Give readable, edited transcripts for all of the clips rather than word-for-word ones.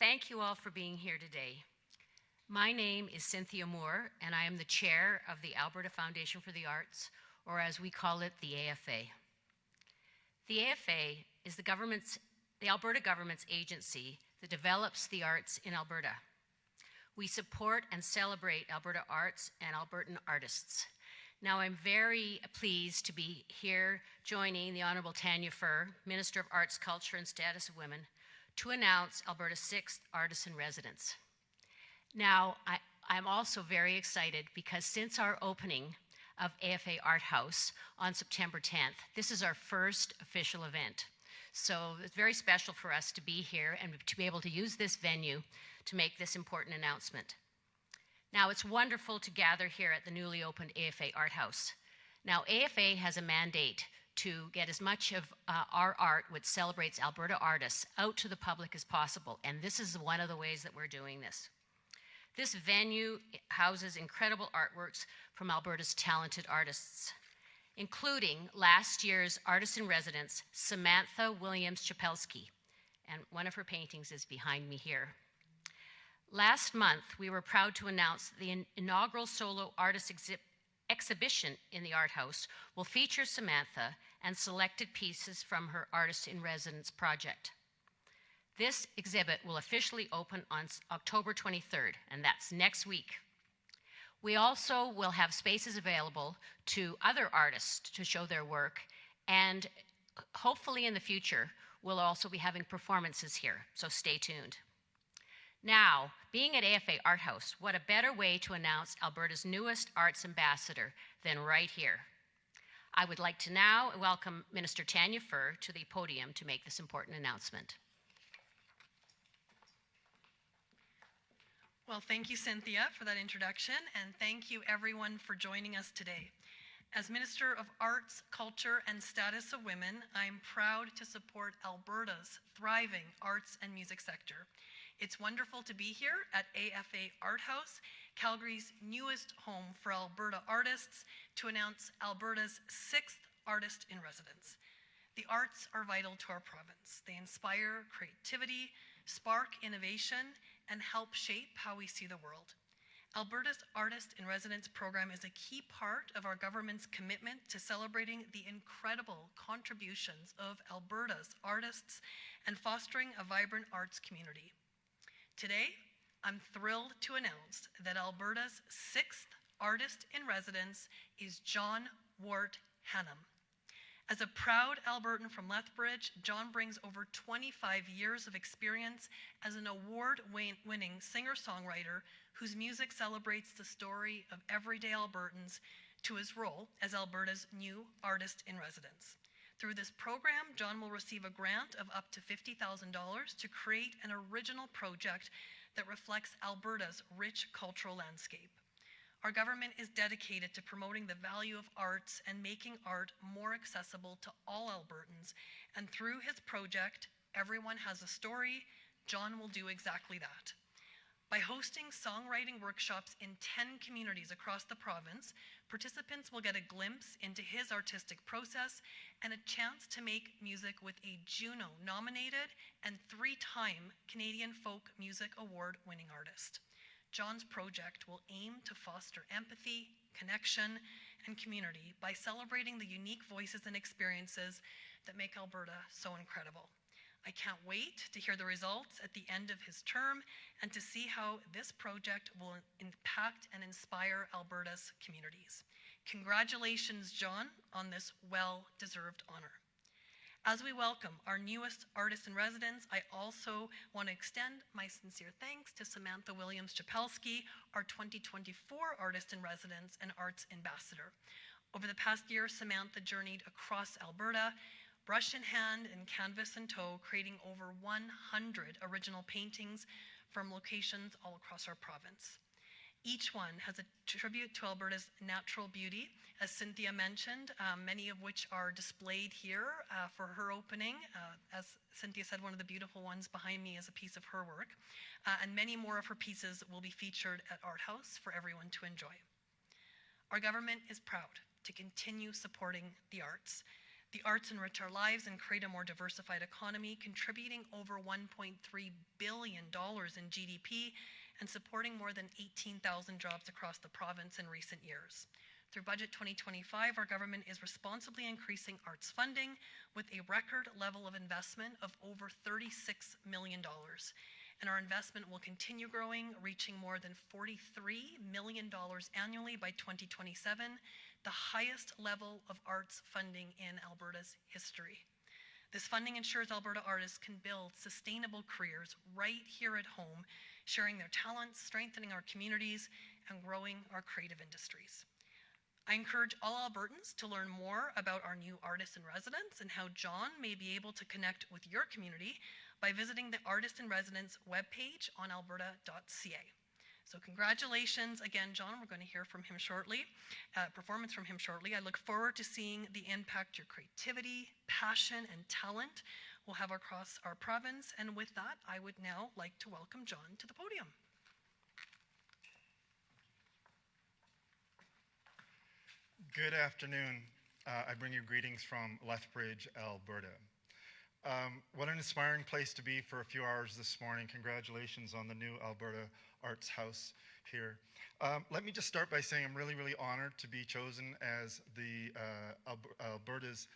Thank you all for being here today. My name is Cynthia Moore, and I am the chair of the Alberta Foundation for the Arts, or as we call it, the AFA. The AFA is the Alberta government's agency that develops the arts in Alberta. We support and celebrate Alberta arts and Albertan artists. Now, I'm very pleased to be here joining the Honourable Tanya Fir, Minister of Arts, Culture and Status of Women, to announce Alberta's 6th Artist in Residence. Now, I'm also very excited because since our opening of AFA Art House on September 10th, this is our first official event. So it's very special for us to be here and to be able to use this venue to make this important announcement. Now, it's wonderful to gather here at the newly opened AFA Art House. Now, AFA has a mandate to get as much of our art, which celebrates Alberta artists, out to the public as possible, and this is one of the ways that we're doing this. This venue houses incredible artworks from Alberta's talented artists, including last year's Artist in Residence, Samantha Williams-Chapelski, and one of her paintings is behind me here. Last month, we were proud to announce the inaugural solo artist exhibition in the Art House will feature Samantha and selected pieces from her Artist in Residence project. This exhibit will officially open on October 23rd, and that's next week. We also will have spaces available to other artists to show their work, and hopefully in the future, we'll also be having performances here, so stay tuned. Now, being at AFA Art House, what a better way to announce Alberta's newest arts ambassador than right here. I would like to now welcome Minister Tanya Fir to the podium to make this important announcement. Well, thank you, Cynthia, for that introduction, and thank you everyone for joining us today. As Minister of Arts, Culture and Status of Women, I am proud to support Alberta's thriving arts and music sector. It's wonderful to be here at AFA Art House, Calgary's newest home for Alberta artists, to announce Alberta's 6th Artist in Residence. The arts are vital to our province. They inspire creativity, spark innovation, and help shape how we see the world. Alberta's Artist in Residence program is a key part of our government's commitment to celebrating the incredible contributions of Alberta's artists and fostering a vibrant arts community. Today, I'm thrilled to announce that Alberta's 6th Artist in Residence is John Wart Hannam. As a proud Albertan from Lethbridge, John brings over 25 years of experience as an award-winning singer-songwriter whose music celebrates the story of everyday Albertans to his role as Alberta's new Artist in Residence. Through this program, John will receive a grant of up to $50,000 to create an original project that reflects Alberta's rich cultural landscape. Our government is dedicated to promoting the value of arts and making art more accessible to all Albertans. And through his project, Everyone Has a Story, John will do exactly that. By hosting songwriting workshops in 10 communities across the province, participants will get a glimpse into his artistic process and a chance to make music with a Juno-nominated and 3-time Canadian Folk Music Award-winning artist. John's project will aim to foster empathy, connection, and community by celebrating the unique voices and experiences that make Alberta so incredible. I can't wait to hear the results at the end of his term and to see how this project will impact and inspire Alberta's communities. Congratulations, John, on this well-deserved honor. As we welcome our newest Artist in Residence, I also want to extend my sincere thanks to Samantha Williams-Chapelski, our 2024 Artist in Residence and Arts Ambassador. Over the past year, Samantha journeyed across Alberta, brush in hand and canvas in tow, creating over 100 original paintings from locations all across our province. Each one has a tribute to Alberta's natural beauty, as Cynthia mentioned, many of which are displayed here for her opening. As Cynthia said, one of the beautiful ones behind me is a piece of her work, and many more of her pieces will be featured at Art House for everyone to enjoy. Our government is proud to continue supporting the arts. The arts enrich our lives and create a more diversified economy, contributing over $1.3 billion in GDP and supporting more than 18,000 jobs across the province in recent years. Through Budget 2025, our government is responsibly increasing arts funding with a record level of investment of over $36 million. And our investment will continue growing, reaching more than $43 million annually by 2027, the highest level of arts funding in Alberta's history. This funding ensures Alberta artists can build sustainable careers right here at home, sharing their talents, strengthening our communities, and growing our creative industries. I encourage all Albertans to learn more about our new Artist in Residence and how John may be able to connect with your community by visiting the Artist in Residence webpage on alberta.ca. So congratulations again, John. We're going to hear from him shortly, performance from him shortly. I look forward to seeing the impact your creativity, passion, and talent will have across our province. And with that, I would now like to welcome John to the podium. Good afternoon. I bring you greetings from Lethbridge, Alberta. What an inspiring place to be for a few hours this morning. Congratulations on the new Alberta Arts House here. Let me just start by saying I'm really, really honored to be chosen as the Alberta's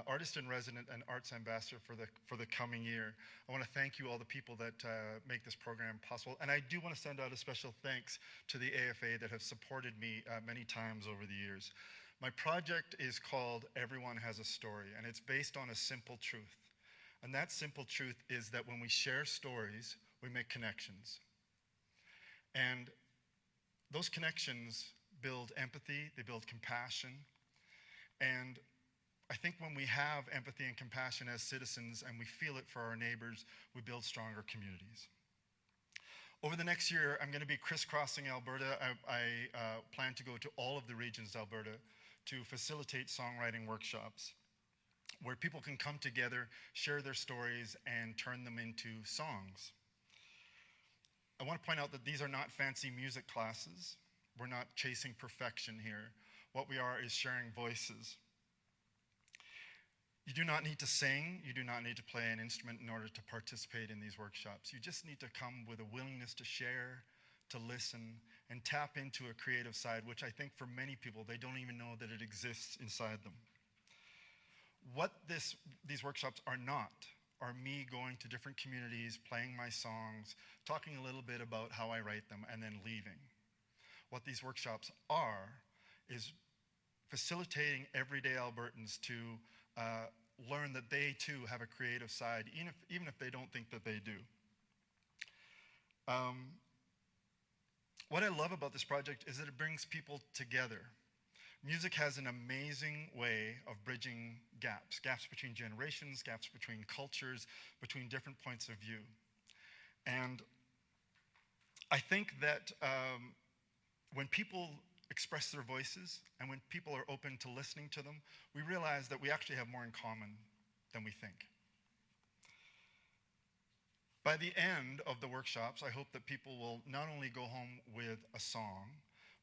Artist in Resident and Arts Ambassador for the coming year. I want to thank you, all the people that make this program possible. And I do want to send out a special thanks to the AFA that have supported me many times over the years. My project is called Everyone Has a Story, and it's based on a simple truth. And that simple truth is that when we share stories, we make connections. And those connections build empathy, they build compassion. And I think when we have empathy and compassion as citizens and we feel it for our neighbors, we build stronger communities. Over the next year, I'm going to be crisscrossing Alberta. I plan to go to all of the regions of Alberta to facilitate songwriting workshops where people can come together, share their stories, and turn them into songs. I want to point out that these are not fancy music classes. We're not chasing perfection here. What we are is sharing voices. You do not need to sing, you do not need to play an instrument in order to participate in these workshops. You just need to come with a willingness to share, to listen, and tap into a creative side, which I think for many people, they don't even know that it exists inside them. What these workshops are not are me going to different communities, playing my songs, talking a little bit about how I write them, and then leaving. What these workshops are is facilitating everyday Albertans to learn that they too have a creative side, even if they don't think that they do. What I love about this project is that it brings people together. Music has an amazing way of bridging gaps between generations, gaps between cultures, between different points of view. And I think that when people express their voices and when people are open to listening to them, we realize that we actually have more in common than we think. By the end of the workshops, I hope that people will not only go home with a song,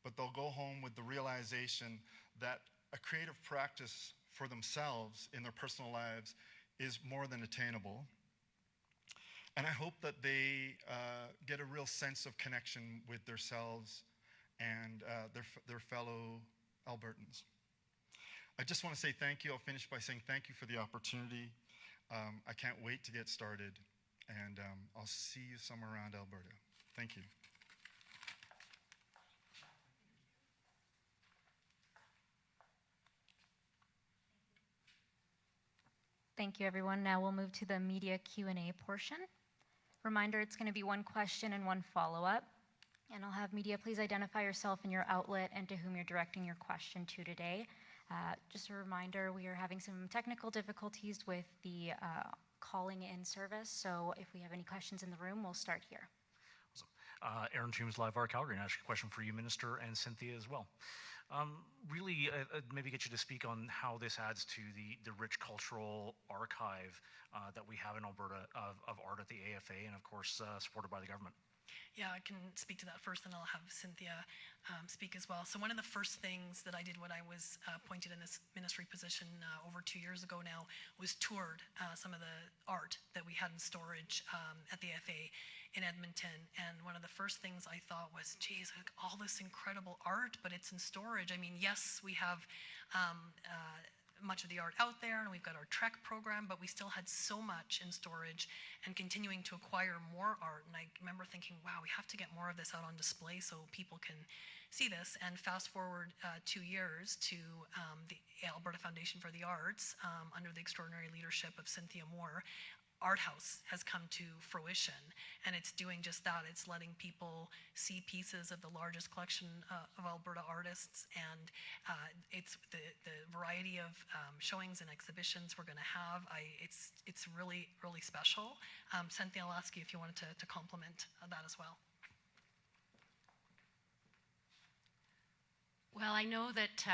but they'll go home with the realization that a creative practice for themselves in their personal lives is more than attainable. And I hope that they get a real sense of connection with themselves and their fellow Albertans. I just want to say thank you. I'll finish by saying thank you for the opportunity. I can't wait to get started, and I'll see you somewhere around Alberta. Thank you. Thank you, everyone. Now we'll move to the media Q&A portion. Reminder, it's going to be one question and one follow-up. And I'll have media please identify yourself and your outlet and to whom you're directing your question to today. Just a reminder, we are having some technical difficulties with the calling in service. So if we have any questions in the room, we'll start here. Awesome. Aaron Toombs, Live Bar Calgary, and I ask a question for you, Minister, and Cynthia as well. Really, maybe get you to speak on how this adds to the rich cultural archive that we have in Alberta of art at the AFA and, of course, supported by the government. Yeah, I can speak to that first, and I'll have Cynthia speak as well. So one of the first things that I did when I was appointed in this ministry position over 2 years ago now was toured some of the art that we had in storage at the FA in Edmonton. And one of the first things I thought was, geez, like, all this incredible art, but it's in storage. I mean, yes, we have much of the art out there, and we've got our Trek program, but we still had so much in storage and continuing to acquire more art. And I remember thinking, wow, we have to get more of this out on display so people can see this. And fast forward 2 years to the Alberta Foundation for the Arts, under the extraordinary leadership of Cynthia Moore, Art House has come to fruition, and it's doing just that. It's letting people see pieces of the largest collection of Alberta artists, and it's the variety of showings and exhibitions we're going to have. It's really, really special. Cynthia, I'll ask you if you wanted to complement that as well. Well, I know that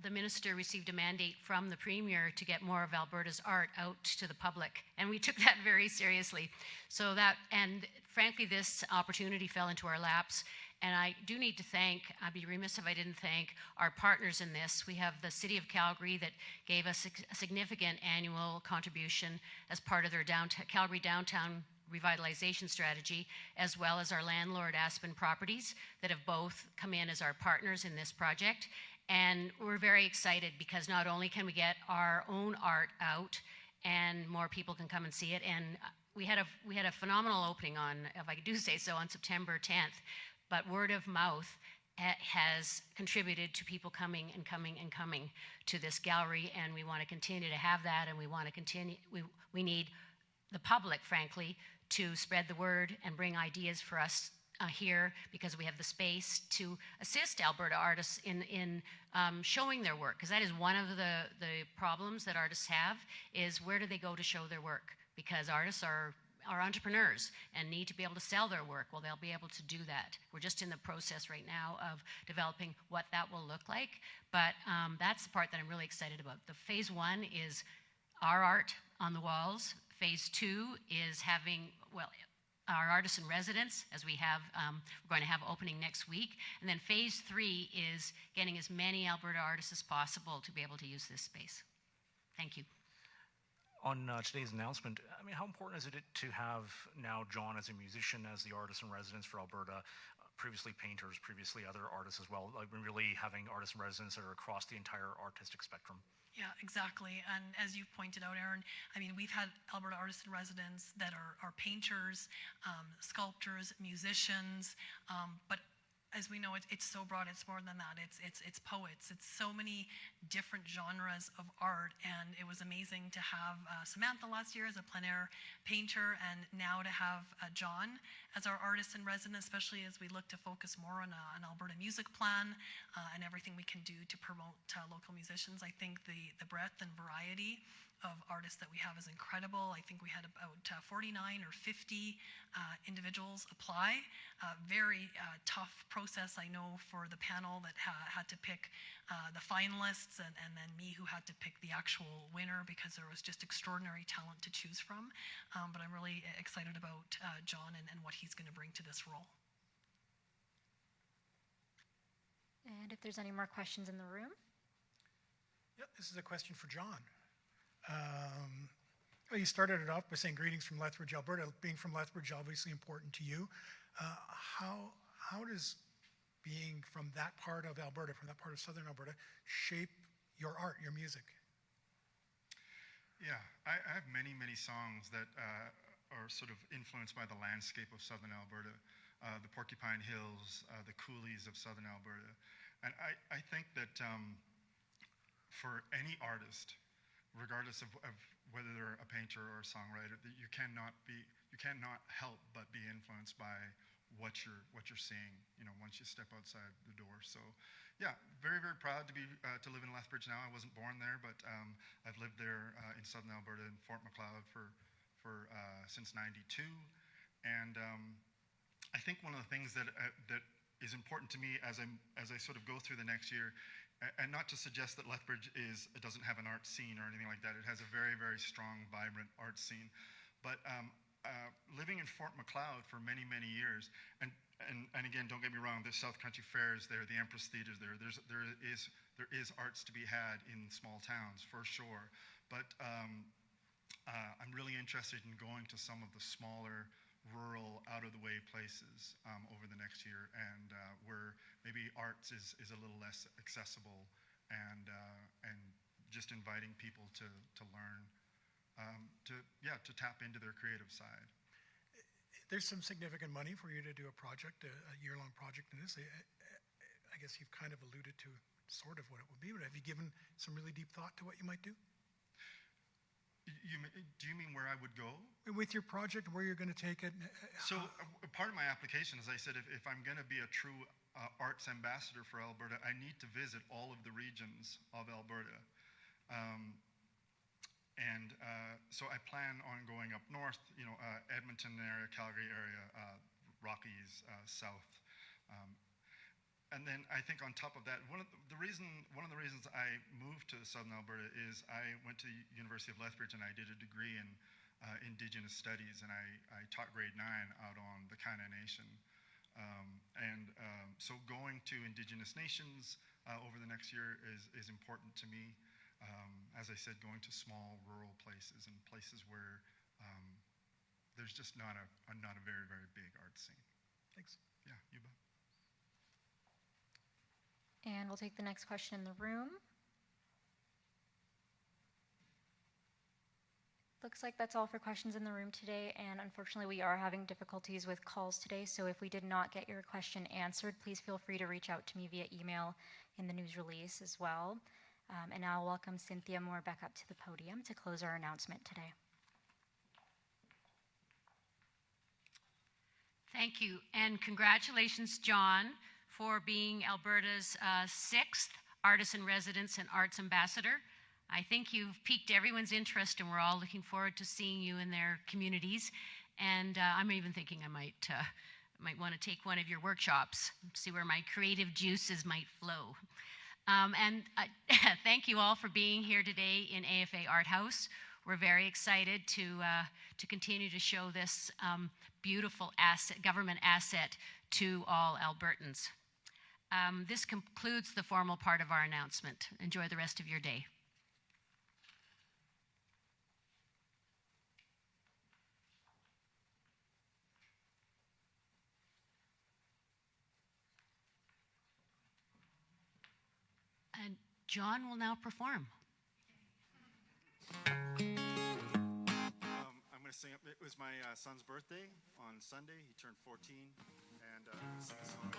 the minister received a mandate from the premier to get more of Alberta's art out to the public, and we took that very seriously. So that, and frankly, this opportunity fell into our laps. And I do need to thank, I'd be remiss if I didn't thank our partners in this. We have the City of Calgary that gave us a significant annual contribution as part of their Calgary Downtown Revitalization Strategy, as well as our landlord Aspen Properties that have both come in as our partners in this project. And we're very excited because not only can we get our own art out and more people can come and see it, and we had a phenomenal opening on, if I do say so, on September 10th, but word of mouth has contributed to people coming and coming and coming to this gallery, and we want to continue to have that, and we want to continue, we need the public, frankly, to spread the word and bring ideas for us here, because we have the space to assist Alberta artists in showing their work, because that is one of the problems that artists have, is where do they go to show their work? Because artists are entrepreneurs and need to be able to sell their work. Well, they'll be able to do that. We're just in the process right now of developing what that will look like, but that's the part that I'm really excited about. The phase 1 is our art on the walls. Phase 2 is having, well, our artists in residence, as we have, we're going to have opening next week. And then phase 3 is getting as many Alberta artists as possible to be able to use this space. Thank you. On today's announcement, I mean, how important is it to have now John as a musician, as the artist in residence for Alberta, previously painters, previously other artists as well, like really having artists in residence that are across the entire artistic spectrum? Yeah, exactly. And as you pointed out, Aaron, I mean, we've had Alberta artists in residence that are painters, sculptors, musicians, but as we know, it's so broad. It's more than that. It's poets. It's so many different genres of art. And it was amazing to have Samantha last year as a plein air painter, and now to have John as our artist in residence, especially as we look to focus more on an Alberta music plan and everything we can do to promote local musicians. I think the breadth and variety of artists that we have is incredible. I think we had about 49 or 50 individuals apply. Very tough process, I know, for the panel that had to pick the finalists, and then me, who had to pick the actual winner, because there was just extraordinary talent to choose from. But I'm really excited about John and what he's going to bring to this role. And if there's any more questions in the room? Yeah, this is a question for John. Well, you started it off by saying greetings from Lethbridge, Alberta. Being from Lethbridge, obviously important to you. How does being from that part of Alberta, from that part of southern Alberta, shape your art, your music? Yeah, I have many, many songs that are sort of influenced by the landscape of southern Alberta, the Porcupine Hills, the coulees of southern Alberta. And I think that for any artist, regardless of whether they're a painter or a songwriter, that you cannot help but be influenced by what you're seeing, you know, once you step outside the door. So yeah, very, very proud to live in Lethbridge now. I wasn't born there, but I've lived there in southern Alberta in Fort Macleod for since '92. And I think one of the things that is important to me as I sort of go through the next year, and not to suggest that Lethbridge doesn't have an art scene or anything like that. It has a very, very strong, vibrant art scene. But living in Fort Macleod for many, many years. And again, don't get me wrong, there's South Country Fairs there, the Empress Theater's there. There is arts to be had in small towns, for sure. But I'm really interested in going to some of the smaller, rural, out-of-the-way places over the next year, and where maybe arts is a little less accessible, and just inviting people to learn, to tap into their creative side. There's some significant money for you to do a project, a year-long project in this. I guess you've kind of alluded to sort of what it would be, but have you given some really deep thought to what you might do? Do you mean where I would go? With your project, where you're going to take it? So part of my application, as I said, if I'm going to be a true arts ambassador for Alberta, I need to visit all of the regions of Alberta. So I plan on going up north, Edmonton area, Calgary area, Rockies, south. And then I think on top of that, one of the reasons I moved to southern Alberta is I went to the University of Lethbridge and I did a degree in Indigenous Studies, and I taught grade 9 out on the Kainai Nation. So going to Indigenous nations over the next year is important to me. As I said, going to small rural places and places where there's just not a very, very big art scene. Thanks. Yeah, you bet. And we'll take the next question in the room. Looks like that's all for questions in the room today, and unfortunately we are having difficulties with calls today, so if we did not get your question answered, please feel free to reach out to me via email in the news release as well. And now I'll welcome Cynthia Moore back up to the podium to close our announcement today. Thank you, and congratulations, John, for being Alberta's 6th Artist in Residence and Arts Ambassador. I think you've piqued everyone's interest, and we're all looking forward to seeing you in their communities. And I'm even thinking I might want to take one of your workshops, see where my creative juices might flow. Thank you all for being here today in AFA Art House. We're very excited to continue to show this beautiful government asset to all Albertans. This concludes the formal part of our announcement. Enjoy the rest of your day. And John will now perform. I'm going to sing. It was my son's birthday on Sunday. He turned 14, and sing a song.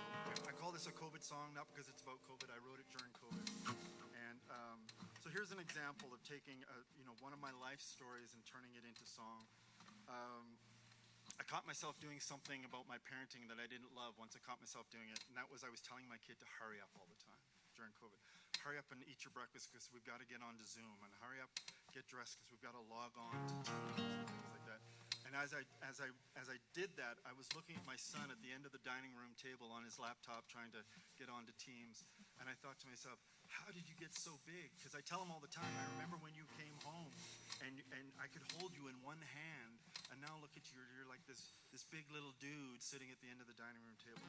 I call this a COVID song, not because it's about COVID. I wrote it during COVID. And so here's an example of taking one of my life stories and turning it into song. I caught myself doing something about my parenting that I didn't love once I caught myself doing it, and that was I was telling my kid to hurry up all the time during COVID. Hurry up and eat your breakfast because we've got to get onto Zoom, and hurry up, get dressed because we've got to log on to Teams and things like that. And as I did that, I was looking at my son at the end of the dining room table on his laptop trying to get onto Teams, and I thought to myself, how did you get so big? Because I tell him all the time, I remember when you came home and I could hold you in one hand, and now look at you, you're like this big little dude sitting at the end of the dining room table.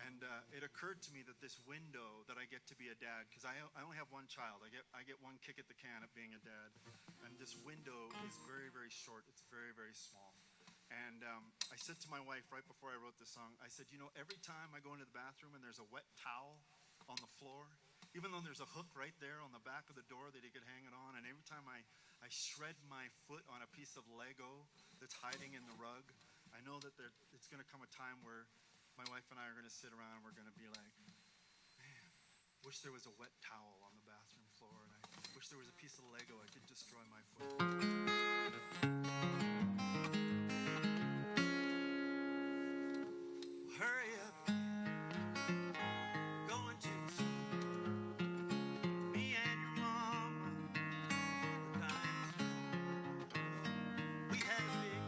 And it occurred to me that this window that I get to be a dad, because I only have one child, I get one kick at the can at being a dad, and this window is very, very short. It's very, very small. And I said to my wife right before I wrote this song, I said, every time I go into the bathroom and there's a wet towel on the floor, even though there's a hook right there on the back of the door that he could hang it on, and every time I shred my foot on a piece of Lego that's hiding in the rug, I know that it's going to come a time where my wife and I are going to sit around and we're going to be like, man, wish there was a wet towel on the bathroom floor, and I wish there was a piece of Lego I could destroy my foot. Hurry up, going to me and your mama. We had a big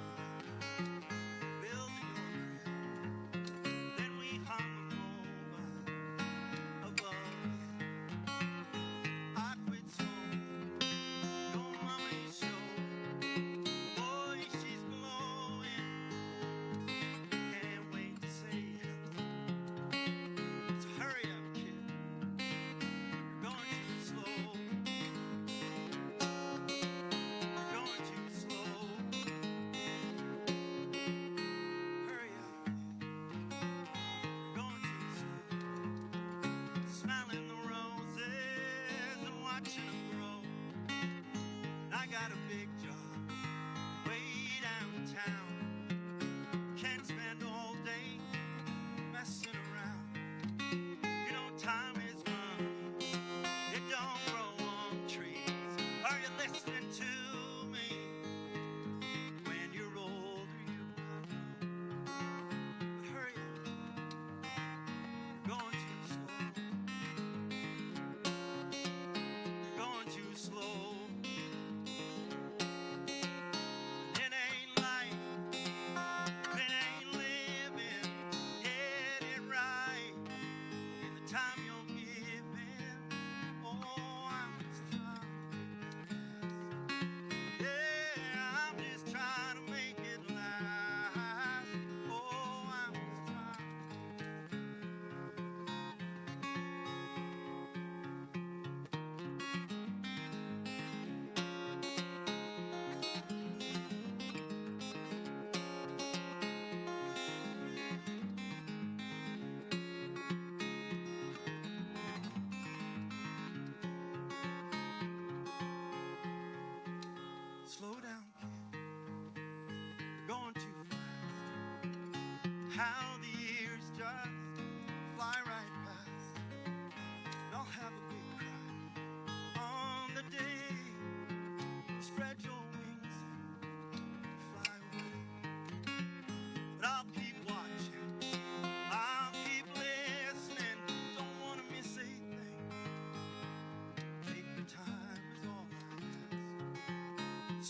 built a crib, then we hung them over above. I quit school, no money showed. Boy,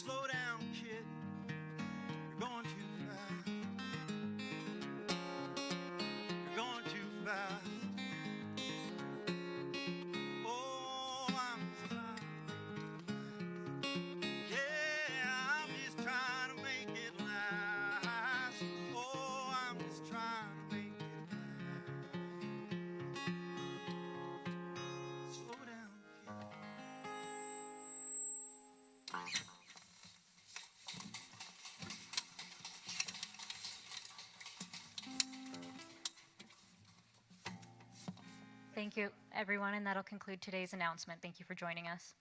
Slow down, kid. You're going too fast. You're going too fast. Oh, I'm just trying to make it last. Yeah, I'm just trying to make it last. Oh, I'm just trying to make it last. Slow down, kid. Thank you, everyone, and that'll conclude today's announcement. Thank you for joining us.